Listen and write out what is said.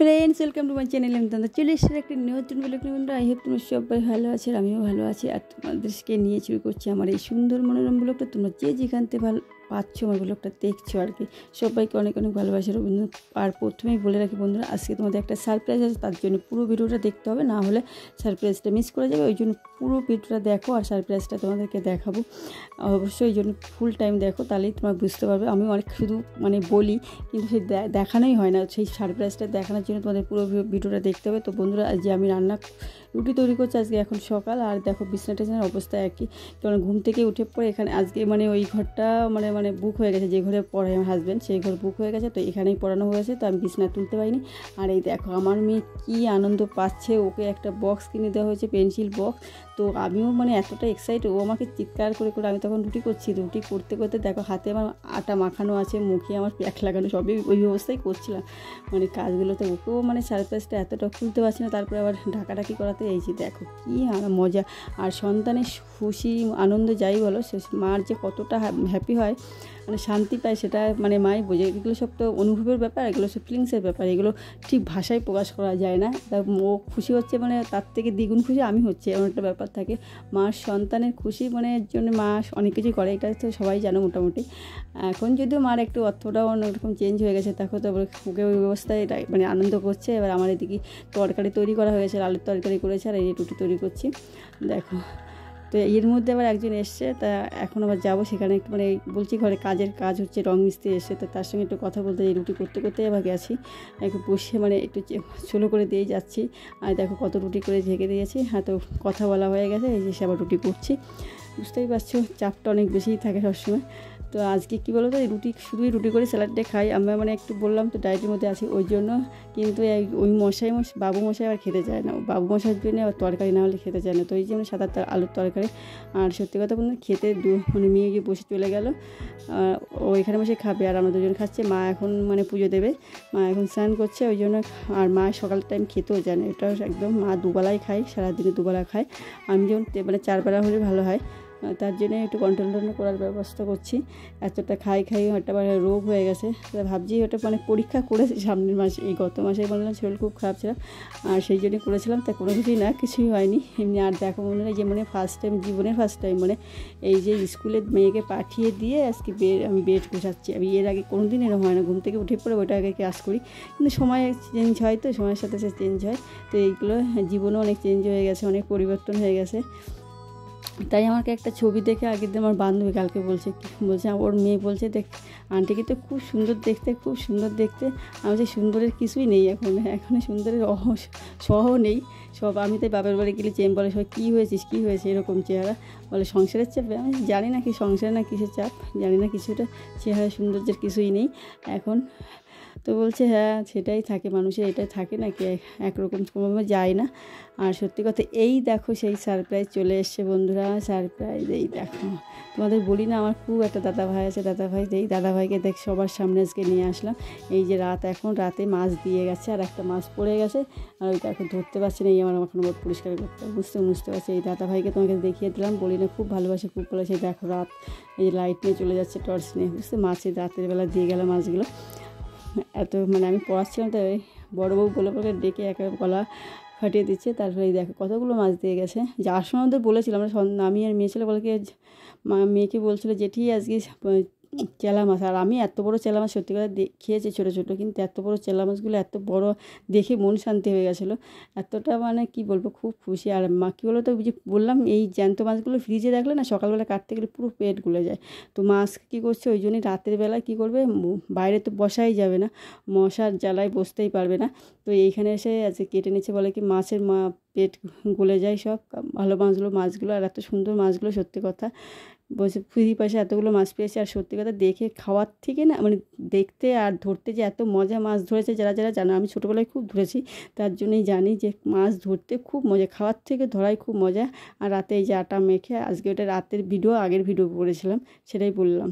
Friends, welcome to my channel. আমি তোমাদের চলে এসেছি একটা নতুন ব্লগ নিয়ে। বন্ধুরা, আই হোপ তোমরা সবাই ভালো আছে আর আমিও ভালো আছি। আর তোমাদেরকে নিয়ে শুরু করছি আমার এই সুন্দর মনোরম ব্লগটা। তোমরা যে যেখান থেকে ভালো পাচ্ছ আমার ব্লগটা দেখছো আর কি, সবাইকে অনেক অনেক ভালোবাসার বন্ধু। আর প্রথমেই বলে রাখি বন্ধুরা, আজকে তোমাদের একটা সারপ্রাইজ আছে, তার জন্য পুরো ভিডিওটা দেখতে হবে, না হলে সারপ্রাইজটা মিস করে যাবে। ওই জন্য পুরো ভিডিওটা দেখো আর সারপ্রাইজটা তোমাদেরকে দেখাবো। অবশ্যই ওই জন্য ফুল টাইম দেখো, তাহলেই তোমরা বুঝতে পারবে। আমি অনেক শুধু বলি, কিন্তু সেই দেখানোই হয় না। সেই সারপ্রাইজটা দেখানোর জন্য তোমাদের পুরো ভিডিওটা দেখতে হবে। তো বন্ধুরা, আজ যে আমি রুটি তৈরি করছি আজকে, এখন সকাল। আর দেখো বিছনা টিছনার অবস্থা আর কি, কারণ ঘুম থেকে উঠে পরে এখানে আজকে ওই ঘরটা বুক হয়ে গেছে, যে ঘরে পড়ায় আমার হাজব্যান্ড, সেই ঘর বুক হয়ে গেছে। তো এখানেই পড়ানো হয়েছে, তো আমি বিছনা তুলতে পারিনি। আর এই দেখো আমার মেয়ে কী আনন্দ পাচ্ছে, ওকে একটা বক্স কিনে দেওয়া হয়েছে, পেন্সিল বক্স। তো আমিও এতটা এক্সাইটেড, ও আমাকে চিৎকার করে করে, আমি তখন রুটি করছি, রুটি করতে করতে দেখো হাতে আমার আটা মাখানো আছে, মুখে আমার প্যাক লাগানো, সবই ওই অবস্থায় করছিলাম কাজগুলোতে। ওকেও সারপ্রাইজটা এতটা খুলতে পারছি না, তারপরে আবার ঢাকাঢাকি করাতে এইছি। দেখো কী মজা। আর সন্তানের খুশি আনন্দ যাই বলো, সে মার যে কতটা হ্যাপি হয়, শান্তি পায়, সেটা মাই বোঝে। এগুলো সব তো অনুভবের ব্যাপার, এগুলো সব ফিলিংসের ব্যাপার, এগুলো ঠিক ভাষায় প্রকাশ করা যায় না। তা ও খুশি হচ্ছে, তার থেকে দ্বিগুণ খুশি আমি হচ্ছে, এমন একটা ব্যাপার থাকে। মার সন্তানের খুশি জন্য মা অনেক কিছুই করে, এটা তো সবাই জানো মোটামুটি। এখন যদিও মার একটু অর্থটাও অন্যরকম চেঞ্জ হয়ে গেছে, তখন তো ওকে ওই অবস্থায় আনন্দ করছে। এবার আমার এদিকে তরকারি তৈরি করা হয়ে গেছে, আলুর তরকারি করেছে, আর এই রুটি তৈরি করছি দেখো। তো এর মধ্যে আবার একজন এসছে, তা এখন আবার যাবো সেখানে একটু বলছি ঘরে কাজের কাজ হচ্ছে, রং মিস্ত্রি এসছে, তো তার সঙ্গে একটু কথা বলতে, এই রুটি করতে করতে আবার গেছি, একটু বসে একটু ছোলো করে দিয়ে যাচ্ছি। আর দেখো কত রুটি করে ঢেকে দিয়েছি। হ্যাঁ, তো কথা বলা হয়ে গেছে, এই যে সে আবার রুটি করছি। বুঝতেই পারছো, চাপটা অনেক বেশিই থাকে সবসময়। তো আজকে কী বলো তো, এই শুধুই রুটি করে স্যালাডটা খাই আমরা, একটু বললাম তো ডায়েটের মধ্যে আছি ওই জন্য। কিন্তু ওই বাবু মশাই আবার খেতে চায় না, বাবু মশাইয়ের জন্য আবার তরকারি না হলে খেতে চায় না। তো এই যে সাদা আলুর তরকারি। আর সত্যি কথা বলতে খেতে মেয়ে গিয়ে বসে চলে গেল, ও এখানে বসে খাবে, আর আমরা দুজন খাচ্ছে। মা এখন পুজো দেবে, মা এখন স্নান করছে ওই জন্য। আর মা সকাল টাইম খেতেও জানে, এটা একদম মা দুবেলায় খায়, সারাদিনে দুবেলা খায়। আমি যেমন 4 বেলা হলে ভালো হয়, তার জন্য একটু কন্ট্রোল করার ব্যবস্থা করছি। এতটা খাই একটা রোগ হয়ে গেছে, ভাবছি ওটা পরীক্ষা করেছি সামনের মাসে, এই গত মাসে বললাম শরীর খুব খারাপ ছিল, আর সেই জন্যই করেছিলাম। তা কোনো কিছুই না, কিছুই হয়নি এমনি। আর দেখো মনে হয় যে ফার্স্ট টাইম, জীবনের ফার্স্ট টাইম এই যে স্কুলে মেয়েকে পাঠিয়ে দিয়ে আজকে আমি বেড গোছাচ্ছি। আমি এর আগে কোনো দিন এরকম হয় না, ঘুম থেকে উঠে পড়ে ওইটা আগে ক্লাস করি, কিন্তু সময় চেঞ্জ হয়, তো সময়ের সাথে সাথে চেঞ্জ হয়। তো এইগুলো জীবনও অনেক চেঞ্জ হয়ে গেছে, অনেক পরিবর্তন হয়ে গেছে। তাই আমাকে একটা ছবি দেখে আগের দিন আমার বান্ধবী কালকে বলছে ওর মেয়ে বলছে, দেখ আন্টিকে তো খুব সুন্দর দেখতে, খুব সুন্দর দেখতে। আমি যে সুন্দরের কিছুই নেই এখন সুন্দরের সহ নেই সব। আমি তাই বাবার বাড়ি গেলে চেন বলে সবাই কী হয়েছিস, কী হয়েছে, এরকম চেহারা বলে সংসারের চাপ। আমি জানি না কি সংসার না কিসের চাপ, জানি না, কিছুটা চেহারা সৌন্দর্যের কিছুই নেই এখন। তো বলছে হ্যাঁ সেটাই থাকে মানুষের, এটাই থাকে নাকি, একরকম কোনোভাবে যায় না। আর সত্যি কথা, এই দেখো সেই সারপ্রাইজ চলে এসছে বন্ধুরা, সারপ্রাইজ এই দেখো। তোমাদের বলি না, আমার খুব একটা দাদাভাই আছে, দাদাভাইকে দেখ সবার সামনে আজকে নিয়ে আসলাম। এই যে এখন রাতে মাছ দিয়ে গেছে, আর একটা মাছ পড়ে গেছে, আর ওইটা এখন ধরতে পারছি না, এই আমার এখন পরিষ্কার করতে বুঝতে পারছি। এই দাদাভাইকে তোমাকে দেখিয়ে দিলাম, বলি না খুব ভালোবাসে, খুব ভালোবাসে। দেখো রাত, এই যে লাইট নিয়ে চলে যাচ্ছে, টর্চ নিয়ে, মাছের রাতের বেলা দিয়ে গেল মাছগুলো। এত আমি পড়াচ্ছিলাম, তো ওই বড়ো বউ বলে ডেকে একে গলা ফাটিয়ে দিচ্ছে। তারপরে এই দেখো কতগুলো মাছ দিয়ে গেছে। যার সময় ওদের বলেছিলাম, আমি আর মেয়ে ছেলে বলে কি, মেয়েকে বলছিল জেঠি আজকে চেলা মাছ। আর আমি এত বড় চেলা মাছ সত্যি কথা খেয়েছি ছোটো ছোটো, কিন্তু এত বড় চেলা মাছগুলো এত বড় দেখে মন শান্তি হয়ে গেছিলো, এতটা কী বলবো, খুব খুশি। আর মা কী বলো তো, যে বললাম এই জ্যান্ত মাছগুলো ফ্রিজে রাখলে না, সকালবেলা কাটতে গেলে পুরো পেট গুলে যায়। তো মাছ কী করছে, ওই জন্যই রাতের বেলায় কী করবে, বাইরে তো বসাই যাবে না, মশার জ্বালায় বসতেই পারবে না। তো এইখানে এসে আজকে কেটে নিচ্ছে, বলে কি মাছের পেট গলে যায় সব ভালো মাছগুলো। আর এত সুন্দর মাছগুলো, সত্যি কথা বলছে ফ্রি পাশে এতগুলো মাছ পেয়েছে। আর সত্যি কথা দেখে খাওয়ার থেকে না, দেখতে আর ধরতে যে এত মজা, মাছ ধরেছে যারা যারা জানো, আমি ছোটোবেলায় খুব ধরেছি, তার জন্যই জানি যে মাছ ধরতে খুব মজা, খাওয়ার থেকে ধরাই খুব মজা। আর রাতে এই যে আটা মেখে, আজকে ওটা রাতের ভিডিও, আগের ভিডিও করেছিলাম, সেটাই বললাম।